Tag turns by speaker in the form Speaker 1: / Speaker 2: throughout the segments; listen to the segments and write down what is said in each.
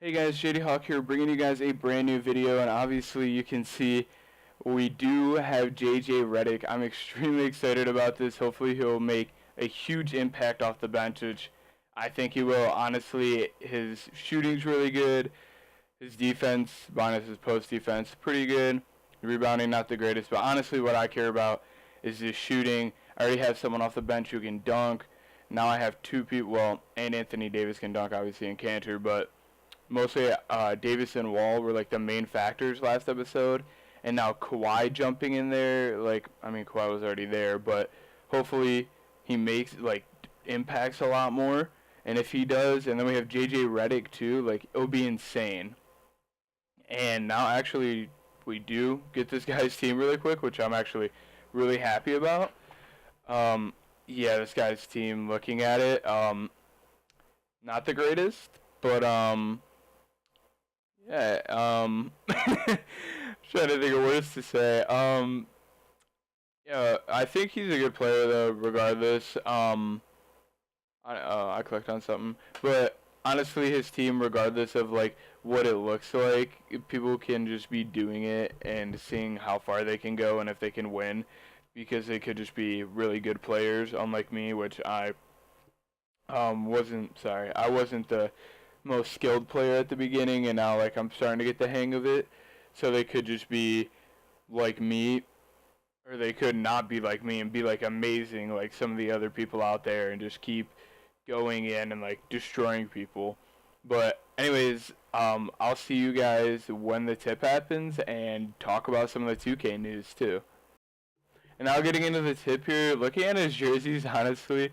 Speaker 1: Hey guys, JdHawk here, bringing you guys a brand new video, and obviously you can see we do have JJ I'm extremely excited about this. Hopefully he'll make a huge impact off the bench, which I think he will. Honestly, his shooting's really good. His defense, minus his post defense, pretty good. Rebounding, not the greatest, but honestly what I care about is his shooting. I already have someone off the bench who can dunk. Now I have two people, well, and Anthony Davis can dunk, obviously, in Cantor, but mostly Davis and Wall were like the main factors last episode, and now Kawhi jumping in there. I mean, Kawhi was already there, but hopefully he makes impacts a lot more. And if he does, and then we have JJ Redick too, it'll be insane. And now actually we do get this guy's team really quick, which I'm actually really happy about. Yeah, this guy's team, looking at it, not the greatest, but yeah, trying to think of words to say. Yeah, I think he's a good player though, regardless. I clicked on something, but honestly, his team, regardless of what it looks like, people can just be doing it and seeing how far they can go and if they can win, because they could just be really good players, unlike me, which I wasn't. Sorry, I wasn't the most skilled player at the beginning, and now I'm starting to get the hang of it. So they could just be like me, or they could not be like me and be amazing like some of the other people out there and just keep going in and destroying people. But anyways, I'll see you guys when the tip happens and talk about some of the 2K news too. And now getting into the tip here, looking at his jerseys, honestly, I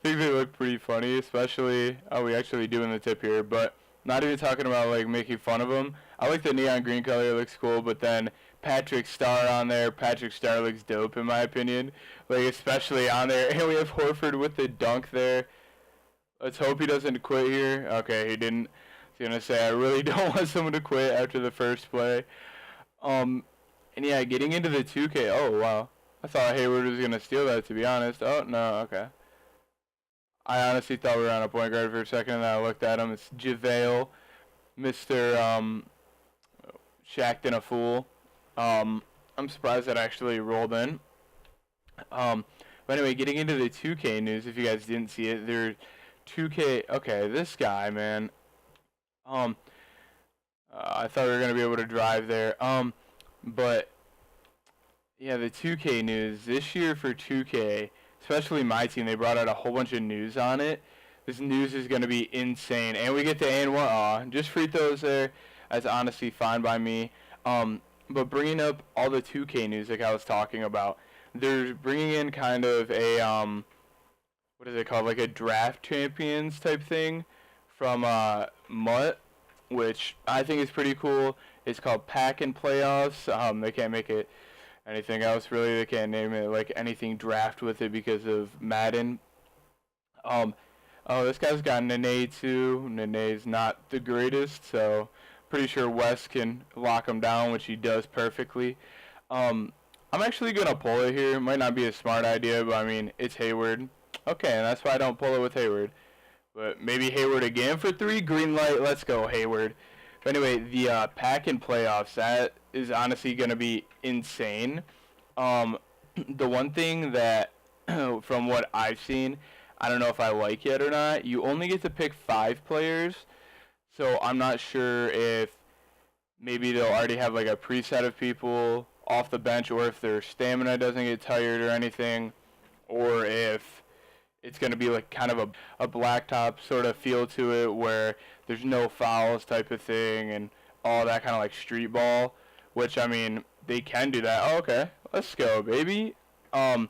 Speaker 1: think they look pretty funny, especially, we actually do in the tip here, but not even talking about, making fun of them. I like the neon green color, it looks cool, but then Patrick Star on there, Patrick Star looks dope in my opinion, especially on there. And we have Horford with the dunk there. Let's hope he doesn't quit here. Okay, he didn't. I was going to say, I really don't want someone to quit after the first play. And yeah, getting into the 2K, oh wow. I thought Hayward was going to steal that, to be honest. Oh, no, okay. I honestly thought we were on a point guard for a second, and then I looked at him. It's JaVale, Mr. Shaqtin' a Fool. I'm surprised that actually rolled in. But anyway, getting into the 2K news, if you guys didn't see it, there's 2K. Okay, this guy, man. I thought we were going to be able to drive there. But yeah, the 2K news this year for 2K, especially Myteam, they brought out a whole bunch of news on it. This news is going to be insane, and we get the and one. Just free throws there. That's honestly fine by me. But bringing up all the 2K news, like I was talking about, they're bringing in kind of a what is it called, like a draft champions type thing from Mutt, which I think is pretty cool. It's called Pack and Playoffs. They can't make it anything else really. They can't name it anything draft with it because of Madden. Oh, this guy's got Nene too. Nene's not the greatest, so pretty sure Wes can lock him down, which he does perfectly. I'm actually gonna pull it here. Might not be a smart idea, but I mean it's Hayward. Okay, and that's why I don't pull it with Hayward. But maybe Hayward again for 3. Green light. Let's go, Hayward. But anyway, the Pack and Playoffs, that is honestly going to be insane. The one thing that, from what I've seen, I don't know if I like yet or not, you only get to pick 5 players. So I'm not sure if maybe they'll already have a preset of people off the bench, or if their stamina doesn't get tired or anything, or if it's going to be kind of a blacktop sort of feel to it where there's no fouls type of thing and all that kind of street ball, which, I mean, they can do that. Oh, okay, let's go, baby. But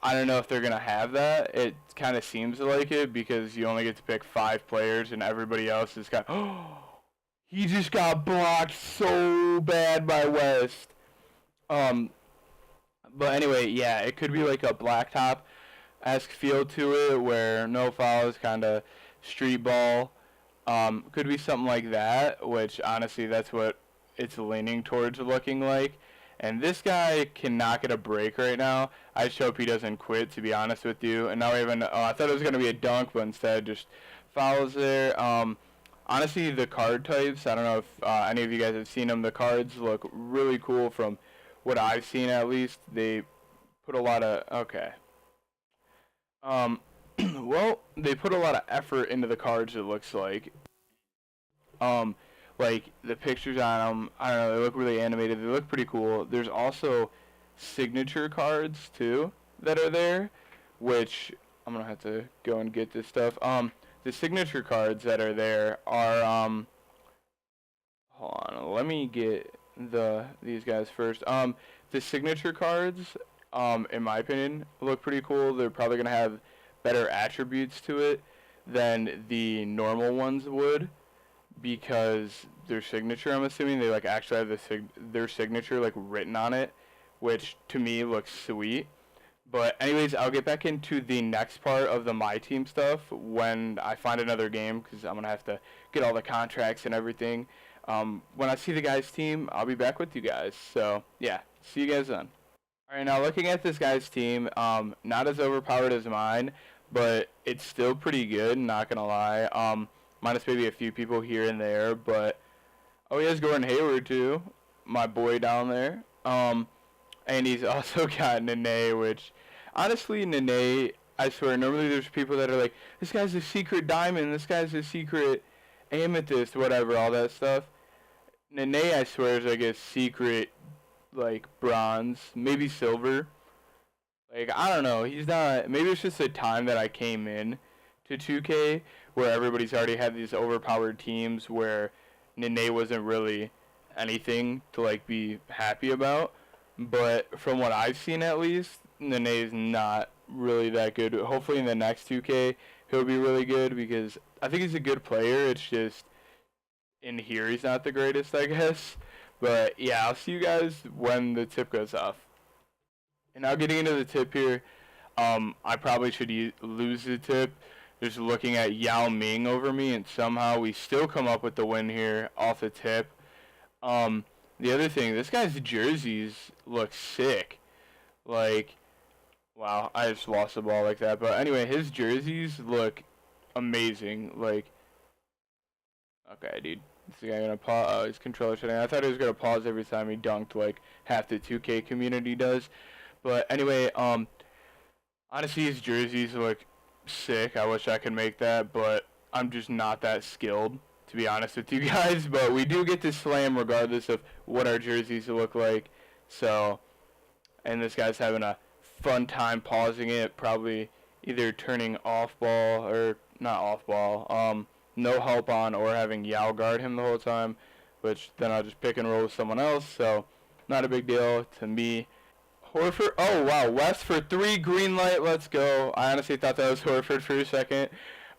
Speaker 1: I don't know if they're going to have that. It kind of seems like it because you only get to pick 5 players and everybody else is kind of, oh, he just got blocked so bad by West. But anyway, yeah, it could be a blacktop-esque feel to it where no fouls, kind of street ball. Could be something like that, which honestly that's what it's leaning towards looking like. And this guy cannot get a break right now. I just hope he doesn't quit, to be honest with you. And now we have I thought it was going to be a dunk, but instead just fouls there. honestly, the card types, I don't know if any of you guys have seen them. The cards look really cool from what I've seen, at least. They put a lot of, okay. Well, they put a lot of effort into the cards, it looks like. Um, like the pictures on them, I don't know, they look really animated. They look pretty cool. There's also signature cards too that are there, which I'm gonna have to go and get this stuff. The signature cards that are there are hold on, let me get these guys first. The signature cards, in my opinion, look pretty cool. They're probably gonna have better attributes to it than the normal ones would, because their signature, I'm assuming they like actually have their signature like written on it, which to me looks sweet. But anyways, I'll get back into the next part of the Myteam stuff when I find another game, because I'm gonna have to get all the contracts and everything. When I see the guy's team, I'll be back with you guys. So yeah, see you guys then. Alright, now looking at this guy's team, not as overpowered as mine, but it's still pretty good, not gonna lie. Minus maybe a few people here and there, but oh, he has Gordon Hayward too, my boy down there. And he's also got Nene, which honestly, Nene, I swear, normally there's people that are like, this guy's a secret diamond, this guy's a secret amethyst, whatever, all that stuff. Nene, I swear, is like a secret, like, bronze, maybe silver. Like, I don't know, he's not, maybe it's just the time that I came in to 2K, where everybody's already had these overpowered teams where Nene wasn't really anything to, like, be happy about. But from what I've seen, at least, Nene's not really that good. Hopefully in the next 2K, he'll be really good, because I think he's a good player. It's just, in here, he's not the greatest, I guess. But, yeah, I'll see you guys when the tip goes off. And now getting into the tip here, I probably should lose the tip. Just looking at Yao Ming over me, and somehow we still come up with the win here off the tip. The other thing, this guy's jerseys look sick. Like, wow, I just lost the ball like that. But anyway, his jerseys look amazing. Like, okay, dude. Is the guy gonna pause? Oh, his controller shutting. I thought he was gonna pause every time he dunked, like half the 2K community does. But anyway, honestly, his jerseys look sick. I wish I could make that, but I'm just not that skilled, to be honest with you guys. But we do get to slam regardless of what our jerseys look like. So, and this guy's having a fun time pausing it, probably either turning off ball or not off ball, no help on, or having Yao guard him the whole time, which then I'll just pick and roll with someone else. So, not a big deal to me. Horford, oh wow, West for 3, green light, let's go. I honestly thought that was Horford for a second.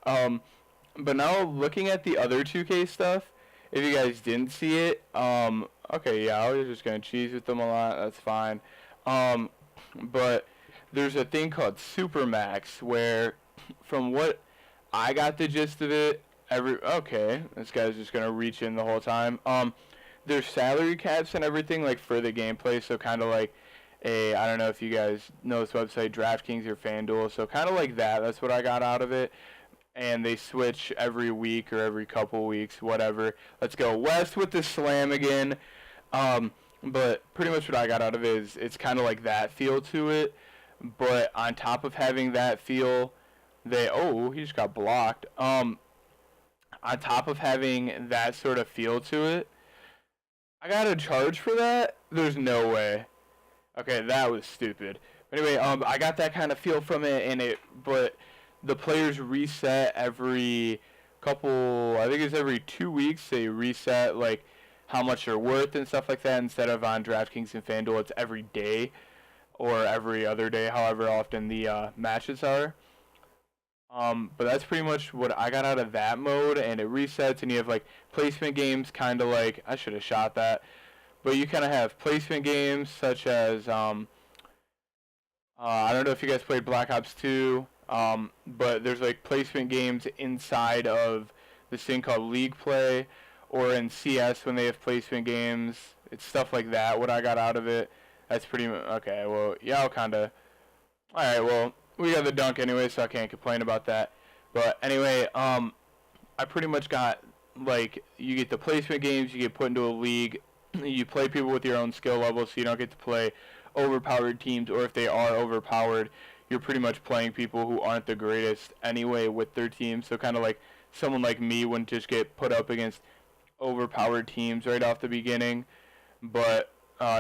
Speaker 1: But now looking at the other 2K stuff, if you guys didn't see it, okay, yeah, I was just going to cheese with them a lot, that's fine. But there's a thing called Supermax where, from what I got the gist of it, okay, this guy's just going to reach in the whole time. There's salary caps and everything, like, for the gameplay, so kind of like I don't know if you guys know this website, DraftKings or FanDuel, so kind of like that. That's what I got out of it. And they switch every week or every couple weeks, whatever. Let's go West with the slam again. But pretty much what I got out of it is it's kind of like that feel to it. But on top of having that feel, oh, he just got blocked. On top of having that sort of feel to it, I got to charge for that? There's no way. Okay, that was stupid. Anyway, I got that kind of feel from it, but the players reset every couple, I think it's every 2 weeks, they reset, like, how much they're worth and stuff like that, instead of on DraftKings and FanDuel, it's every day, or every other day, however often the matches are. But that's pretty much what I got out of that mode, and it resets, and you have, like, placement games, kind of like, I should have shot that, but you kind of have placement games, such as, I don't know if you guys played Black Ops 2, but there's like placement games inside of this thing called League Play, or in CS when they have placement games. It's stuff like that, what I got out of it. That's pretty much, okay, well, yeah, I'll kind of, alright, well, we got the dunk anyway, so I can't complain about that. But anyway, I pretty much got like you get the placement games, you get put into a league, you play people with your own skill level, so you don't get to play overpowered teams, or if they are overpowered, you're pretty much playing people who aren't the greatest anyway with their team. So kind of like someone like me wouldn't just get put up against overpowered teams right off the beginning. But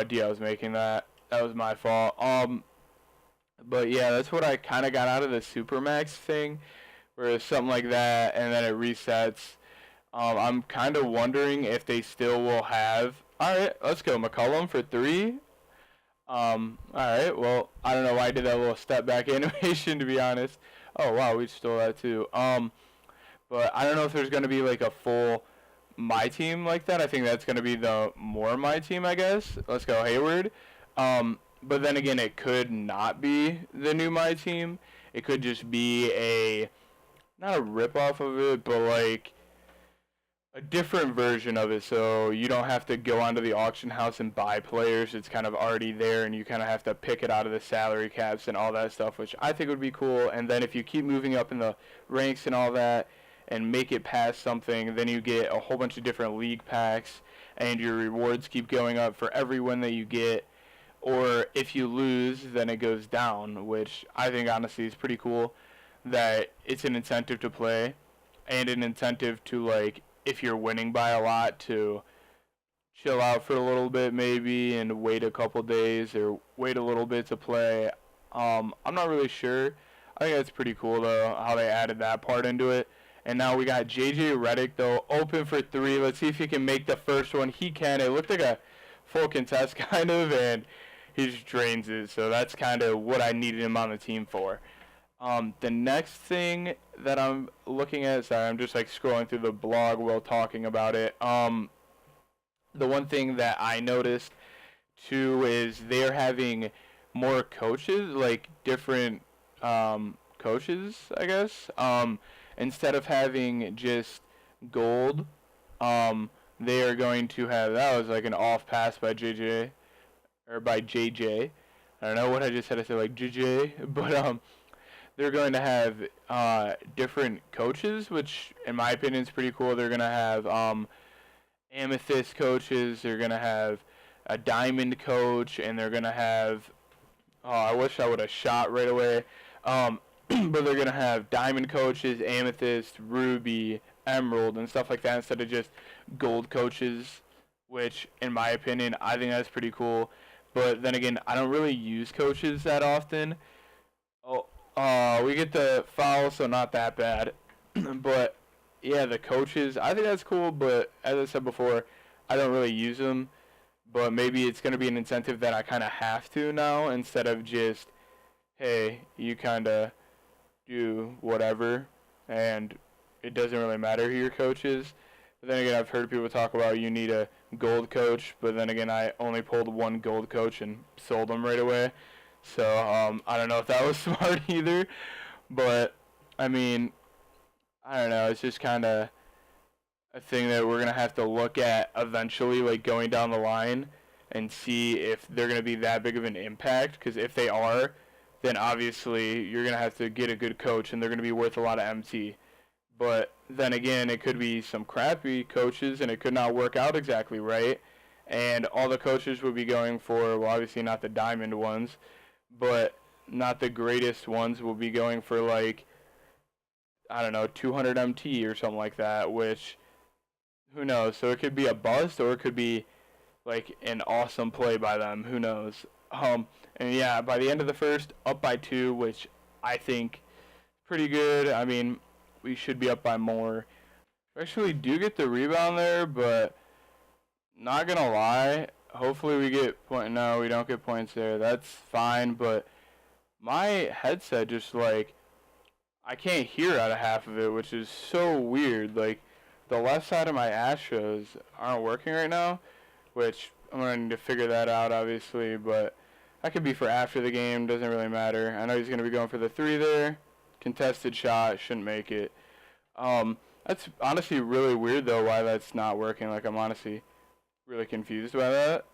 Speaker 1: D, I was making that. That was my fault. But yeah, that's what I kind of got out of the Supermax thing, where it's something like that, and then it resets. I'm kind of wondering if they still will have. All right, let's go McCollum for 3. All right. Well, I don't know why I did that little step back animation, to be honest. Oh wow, we stole that too. But I don't know if there's gonna be like a full Myteam like that. I think that's gonna be the more Myteam, I guess. Let's go Hayward. But then again, it could not be the new Myteam. It could just be a not a rip-off of it, but like a different version of it. So you don't have to go onto the auction house and buy players. It's kind of already there, and you kind of have to pick it out of the salary caps and all that stuff, which I think would be cool. And then if you keep moving up in the ranks and all that and make it past something, then you get a whole bunch of different league packs, and your rewards keep going up for every win that you get. Or if you lose, then it goes down, which I think honestly is pretty cool, that it's an incentive to play and an incentive to, like, if you're winning by a lot, to chill out for a little bit maybe and wait a couple days or wait a little bit to play. I'm not really sure. I think that's pretty cool though, how they added that part into it. And now we got JJ Redick though, open for 3. Let's see if he can make the first one. He can. It looked like a full contest kind of, and he just drains it. So that's kind of what I needed him on the team for. The next thing that I'm looking at, sorry, I'm just like scrolling through the blog while talking about it. The one thing that I noticed too is they're having more coaches, like different coaches, I guess. Instead of having just gold, they are going to have, that was like an off pass by JJ, or by JJ. I don't know what I just had to say, like JJ, but they're going to have different coaches, which in my opinion is pretty cool. They're going to have amethyst coaches, they're going to have a diamond coach, and they're going to have, oh, I wish I would have shot right away, but they're going to have diamond coaches, amethyst, ruby, emerald, and stuff like that instead of just gold coaches, which in my opinion, I think that's pretty cool. But then again, I don't really use coaches that often. We get the foul, so not that bad. But yeah, the coaches, I think that's cool, but as I said before, I don't really use them. But maybe it's going to be an incentive that I kind of have to now, instead of just, hey, you kind of do whatever, and it doesn't really matter who your coach is. But then again, I've heard people talk about you need a gold coach, but then again, I only pulled one gold coach and sold them right away. So I don't know if that was smart either, but I mean, I don't know. It's just kind of a thing that we're gonna have to look at eventually, like going down the line, and see if they're gonna be that big of an impact. Because if they are, then obviously you're gonna have to get a good coach, and they're gonna be worth a lot of MT. But then again, it could be some crappy coaches, and it could not work out exactly right. And all the coaches would be going for, well, obviously not the diamond ones, but not the greatest ones, will be going for like, I don't know, 200 MT or something like that, which, who knows? So it could be a bust, or it could be like an awesome play by them, who knows? And yeah, by the end of the first, up by 2, which I think pretty good. I mean, we should be up by more. We actually do get the rebound there, but not gonna lie, hopefully we get point. No, we don't get points there. That's fine, but my headset just like, I can't hear out of half of it, which is so weird. Like, the left side of my Astros aren't working right now, which I'm gonna need to figure that out, obviously. But that could be for after the game. Doesn't really matter. I know he's gonna be going for the 3 there. Contested shot, shouldn't make it. That's honestly really weird though, why that's not working. Like, I'm honestly really confused by that.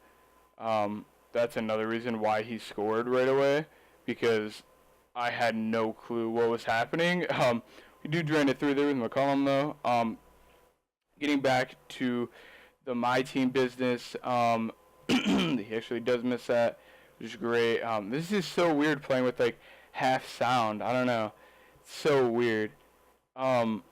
Speaker 1: That's another reason why he scored right away, because I had no clue what was happening. We do drain it through there with McCollum though. getting back to the Myteam business, he actually does miss that, which is great. This is so weird playing with like half sound. I don't know. It's so weird. Um,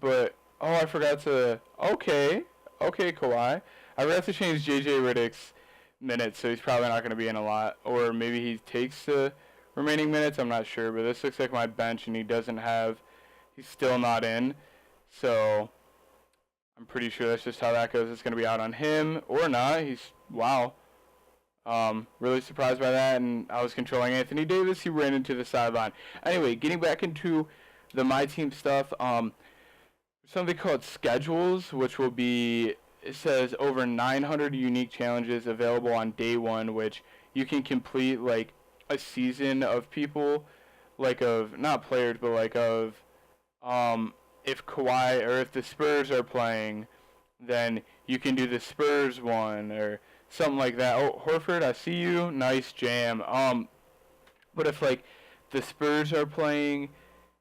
Speaker 1: but oh, I forgot to. Okay, Kawhi. I forgot to change JJ Redick's minutes, so he's probably not going to be in a lot, or maybe he takes the remaining minutes. I'm not sure, but this looks like my bench, and he doesn't have. He's still not in, so I'm pretty sure that's just how that goes. It's going to be out on him or not. He's wow. Really surprised by that, and I was controlling Anthony Davis. He ran into the sideline. Anyway, getting back into the Myteam stuff. Something called schedules, which will be, it says over 900 unique challenges available on day one, which you can complete like a season of people, like of not players, but like of if Kawhi or if the Spurs are playing, then you can do the Spurs one or something like that. Oh, Horford, I see you. Nice jam. But if like the Spurs are playing,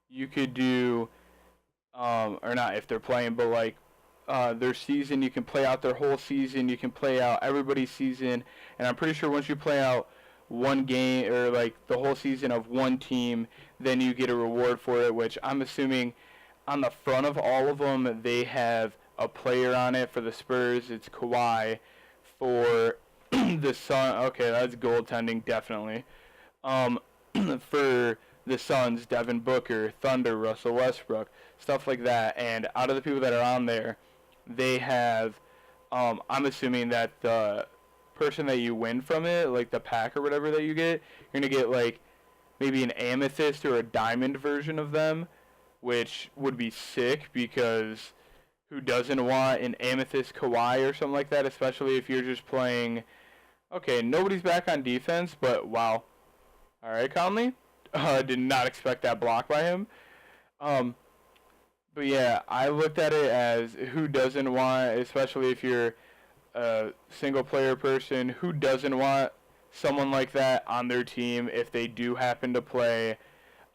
Speaker 1: you could do or not if they're playing, but like their season, you can play out their whole season. You can play out everybody's season, and I'm pretty sure once you play out one game or like the whole season of one team, then you get a reward for it. Which I'm assuming on the front of all of them, they have a player on it. For the Spurs, it's Kawhi. For the Sun, okay, that's goaltending definitely. Um, for the Suns, Devin Booker, Thunder, Russell Westbrook, stuff like that. And out of the people that are on there, they have, I'm assuming that the person that you win from it, like the pack or whatever that you get, you're going to get like maybe an amethyst or a diamond version of them, which would be sick because who doesn't want an amethyst Kawhi or something like that, especially if you're just playing, okay, nobody's back on defense, but wow. All right, Conley. Did not expect that block by him. Um, but yeah, I looked at it as who doesn't want, especially if you're a single player person, who doesn't want someone like that on their team if they do happen to play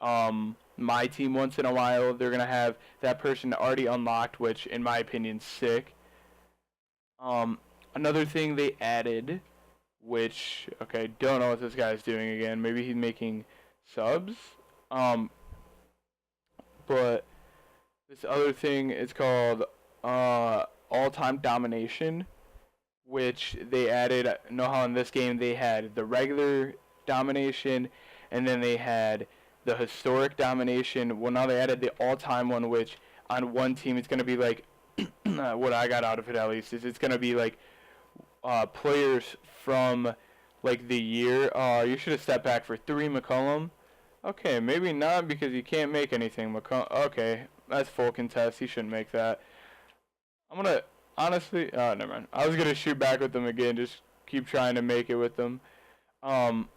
Speaker 1: my team once in a while. They're going to have that person already unlocked, which in my opinion is sick. Another thing they added, which, okay, don't know what this guy's doing again. Maybe he's making subs. But this other thing is called all-time domination, which they added. Know how in this game they had the regular domination, and then they had the historic domination. Well, now they added the all-time one, which on one team it's going to be like, what I got out of it at least, is it's going to be like players from like the year. You should have stepped back for 3, McCollum. Okay, maybe not because you can't make anything. Okay, that's full contest. He shouldn't make that. I'm going to, honestly, never mind. I was going to shoot back with them again. Just keep trying to make it with them. I'm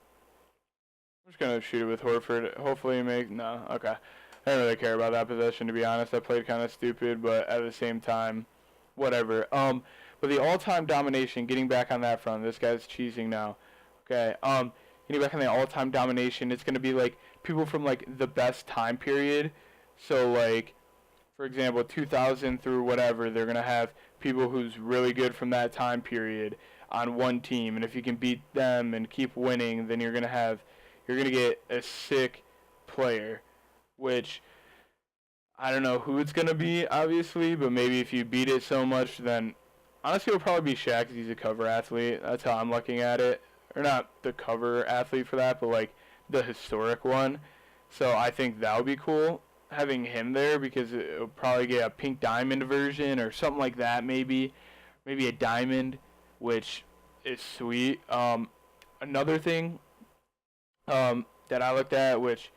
Speaker 1: just going to shoot it with Horford. Hopefully he makes, no, okay. I don't really care about that possession, to be honest. I played kind of stupid, but at the same time, whatever. But the all-time domination, getting back on that front, this guy's cheesing now. Okay, getting back on the all-time domination, it's going to be like people from like the best time period. So like, for example, 2000 through whatever, they're going to have people who's really good from that time period on one team. And if you can beat them and keep winning, then you're going to get a sick player, which I don't know who it's going to be, obviously, but maybe if you beat it so much, then honestly it'll probably be Shaq because he's a cover athlete. That's how I'm looking at it. Or not the cover athlete for that, but like the historic one. So I think that would be cool, having him there, because it'll probably get a pink diamond version or something like that, maybe a diamond, which is sweet. Another thing that I looked at, which,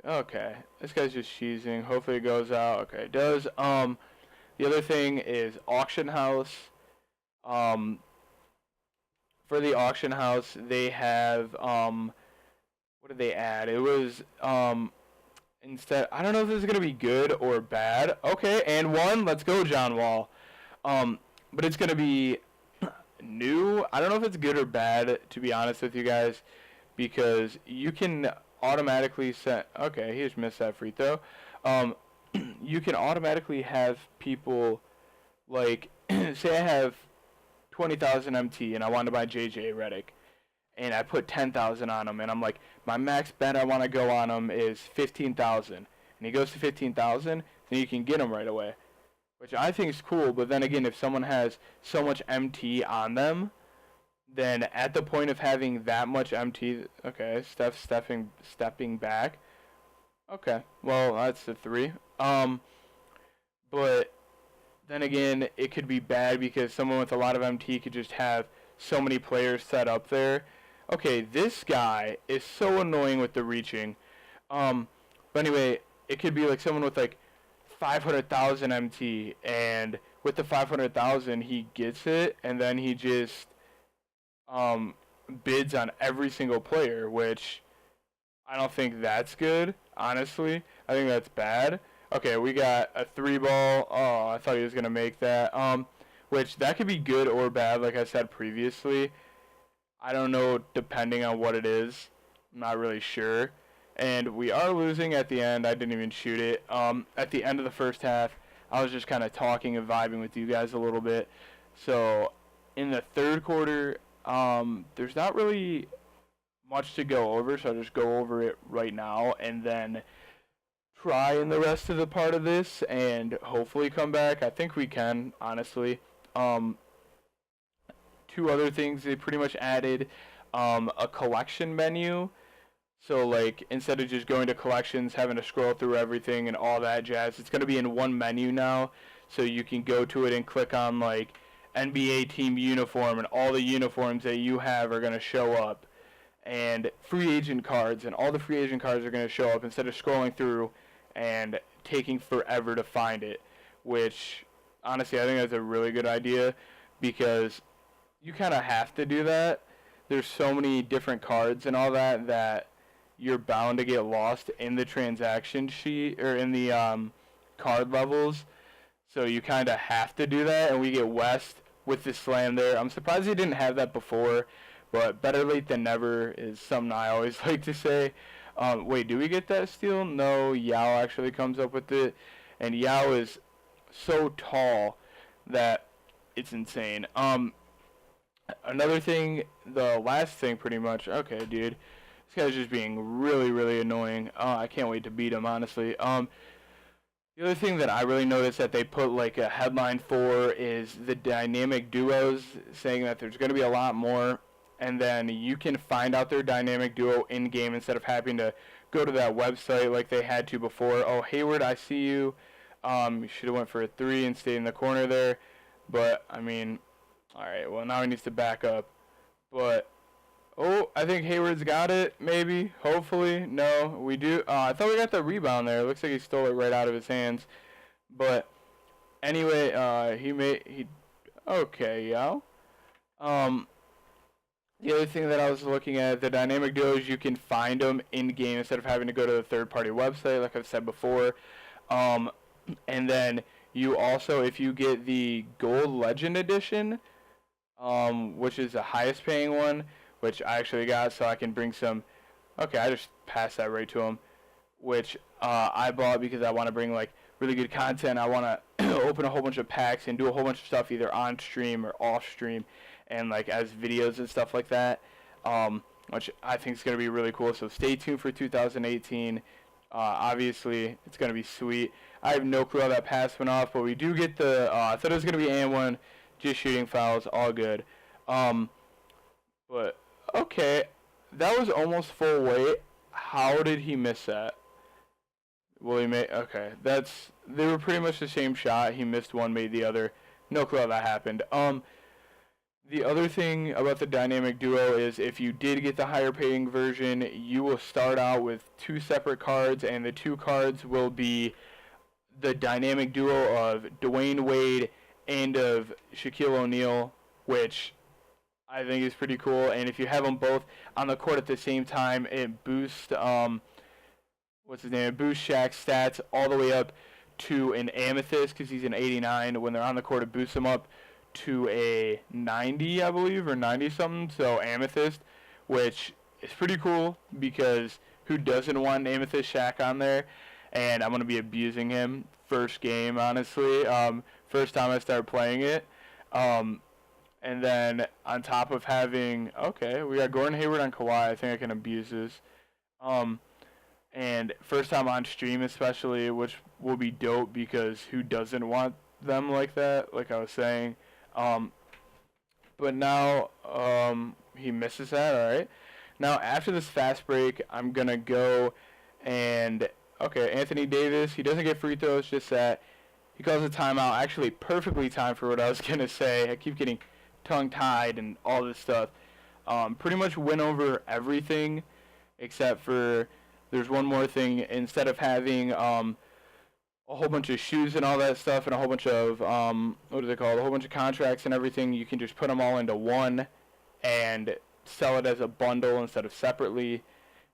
Speaker 1: okay, this guy's just cheesing. Hopefully it goes out. Okay, it does. The other thing is auction house. For the auction house, they have, what did they add? It was, instead, I don't know if this is going to be good or bad. Okay, and one. Let's go, John Wall. But it's going to be new. I don't know if it's good or bad, to be honest with you guys, because you can automatically set, okay, he just missed that free throw. You can automatically have people Like, say I have 20,000 MT and I want to buy JJ Redick, and I put 10,000 on him, and I'm like, my max bet I want to go on him is 15,000, and he goes to 15,000, then you can get him right away, which I think is cool. But then again, if someone has so much MT on them, then at the point of having that much MT, okay, stepping back. Okay, well, that's a 3. But then again, it could be bad because someone with a lot of MT could just have so many players set up there. Okay, this guy is so annoying with the reaching. But anyway, it could be like someone with like 500,000 MT, and with the 500,000, he gets it, and then he just bids on every single player, which I don't think that's good, honestly. I think that's bad. Okay, we got a 3-ball. Oh, I thought he was going to make that. Which, that could be good or bad, like I said previously. I don't know, depending on what it is. I'm not really sure. And we are losing at the end. I didn't even shoot it. At the end of the first half, I was just kind of talking and vibing with you guys a little bit. So, in the third quarter, there's not really much to go over, so I'll just go over it right now and then try in the rest of the part of this and hopefully come back. I think we can, honestly. 2 other things they pretty much added, a collection menu. So like, instead of just going to collections, having to scroll through everything and all that jazz, it's going to be in one menu now. So you can go to it and click on like NBA team uniform, and all the uniforms that you have are going to show up. And free agent cards, and all the free agent cards are going to show up instead of scrolling through and taking forever to find it. Which, honestly, I think that's a really good idea, because you kind of have to do that. There's so many different cards and all that you're bound to get lost in the transaction sheet, or in the card levels. So you kind of have to do that, and we get West with the slam there. I'm surprised he didn't have that before, but better late than never is something I always like to say. Wait, do we get that steal? No, Yao actually comes up with it, and Yao is so tall that it's insane. Another thing, the last thing pretty much, okay, dude, this guy's just being really, really annoying. I can't wait to beat him, honestly. The other thing that I really noticed that they put like a headline for is the dynamic duos, saying that there's going to be a lot more, and then you can find out their dynamic duo in-game instead of having to go to that website like they had to before. Oh, Hayward, I see you. You should have went for a 3 and stayed in the corner there. But, I mean, alright, well, now he needs to back up. But, oh, I think Hayward's got it, maybe, hopefully. No, we do. I thought we got the rebound there. It looks like he stole it right out of his hands. But, anyway, okay, Yao. The other thing that I was looking at, the dynamic duos, you can find them in-game instead of having to go to the third-party website, like I've said before. And then you also, if you get the Gold Legend Edition, which is the highest paying one, which I actually got, so I can bring some, okay, I just passed that right to him, which I bought because I want to bring like really good content. I want to open a whole bunch of packs and do a whole bunch of stuff either on stream or off stream, and like as videos and stuff like that, which I think is going to be really cool. So stay tuned for 2018. Obviously, it's going to be sweet. I have no clue how that pass went off, but we do get the, I thought it was going to be and one, just shooting fouls, all good. But, okay, that was almost full weight. How did he miss that? Well, he made, okay, they were pretty much the same shot. He missed one, made the other. No clue how that happened. The other thing about the dynamic duo is if you did get the higher paying version, you will start out with 2 separate cards, and the 2 cards will be the dynamic duo of Dwayne Wade and of Shaquille O'Neal, which I think is pretty cool. And if you have them both on the court at the same time, it boosts, what's his name? It boosts Shaq's stats all the way up to an amethyst, because he's an 89. When they're on the court, it boosts him up to a 90, I believe, or 90-something, so amethyst, which is pretty cool, because who doesn't want an amethyst Shaq on there? And I'm going to be abusing him first game, honestly. first time I started playing it. And then on top of having, okay, we got Gordon Hayward on Kawhi. I think I can abuse this. And first time on stream especially, which will be dope because who doesn't want them like that, like I was saying. But now he misses that, all right. Now after this fast break, I'm going to go and, okay, Anthony Davis, he doesn't get free throws, just that he calls a timeout. Actually perfectly timed for what I was going to say. I keep getting tongue-tied and all this stuff. Pretty much win over everything except for there's one more thing. Instead of having a whole bunch of shoes and all that stuff and a whole bunch of, what is it called, a whole bunch of contracts and everything, you can just put them all into one and sell it as a bundle instead of separately.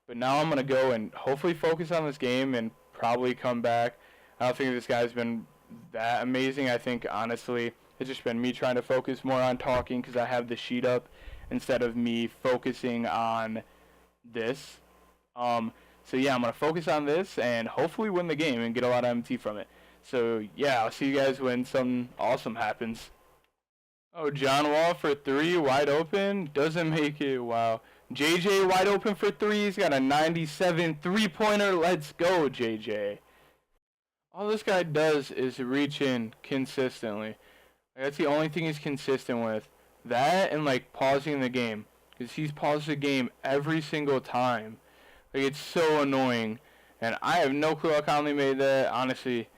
Speaker 1: But now I'm going to go and hopefully focus on this game and probably come back. I don't think this guy's been that amazing. I think, honestly, it's just been me trying to focus more on talking because I have the sheet up instead of me focusing on this. So yeah, I'm going to focus on this and hopefully win the game and get a lot of MT from it. So yeah, I'll see you guys when something awesome happens. Oh, John Wall for 3, wide open, doesn't make it, wow. JJ wide open for 3, he's got a 97 three-pointer, let's go JJ. All this guy does is reach in consistently. That's the only thing he's consistent with. That and like pausing the game, because he's paused the game every single time. Like, it's so annoying, and I have no clue how Conley made that, honestly.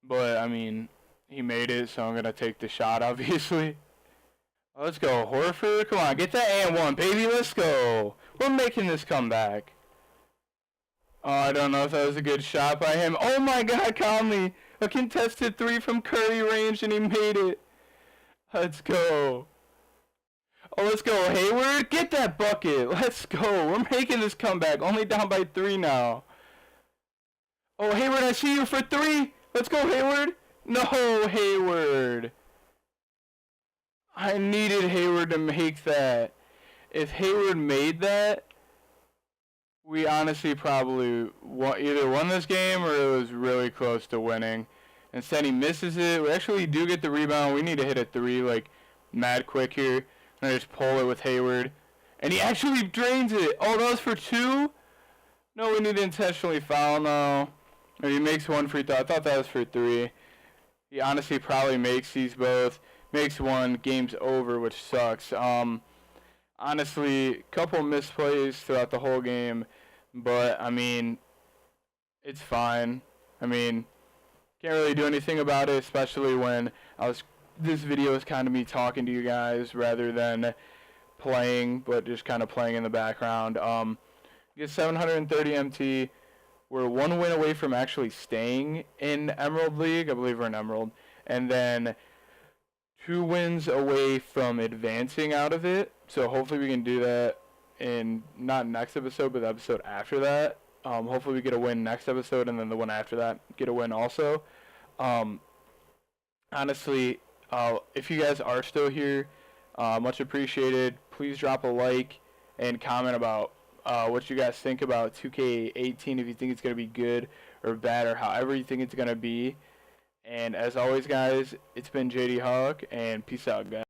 Speaker 1: But I mean, he made it, so I'm gonna take the shot, obviously. Let's go, Horford. Come on, get that and one, baby. Let's go. We're making this comeback. Oh, I don't know if that was a good shot by him. Oh my God, Conley! A contested 3 from Curry range, and he made it. Let's go. Oh, let's go, Hayward. Get that bucket. Let's go. We're making this comeback. Only down by 3 now. Oh, Hayward, I see you for 3. Let's go, Hayward. No, Hayward. I needed Hayward to make that. If Hayward made that, we honestly probably either won this game or it was really close to winning. Instead, he misses it. We actually do get the rebound. We need to hit a 3, like, mad quick here. And I just pull it with Hayward. And he actually drains it. Oh, that was for 2? No, we need to intentionally foul now. Or he makes 1 free throw. I thought that was for 3. He honestly probably makes these both. Makes 1. Game's over, which sucks. Honestly, a couple misplays throughout the whole game. But, I mean, it's fine. I mean, can't really do anything about it, especially when this video is kind of me talking to you guys rather than playing, but just kind of playing in the background. Get 730 MT. We're 1 win away from actually staying in Emerald League. I believe we're in Emerald. And then 2 wins away from advancing out of it. So hopefully we can do that in not next episode, but the episode after that. Hopefully we get a win next episode, and then the one after that get a win also. Honestly, if you guys are still here, much appreciated. Please drop a like and comment about what you guys think about 2K18, if you think it's going to be good or bad or however you think it's going to be. And as always, guys, it's been JdHawk, and peace out, guys.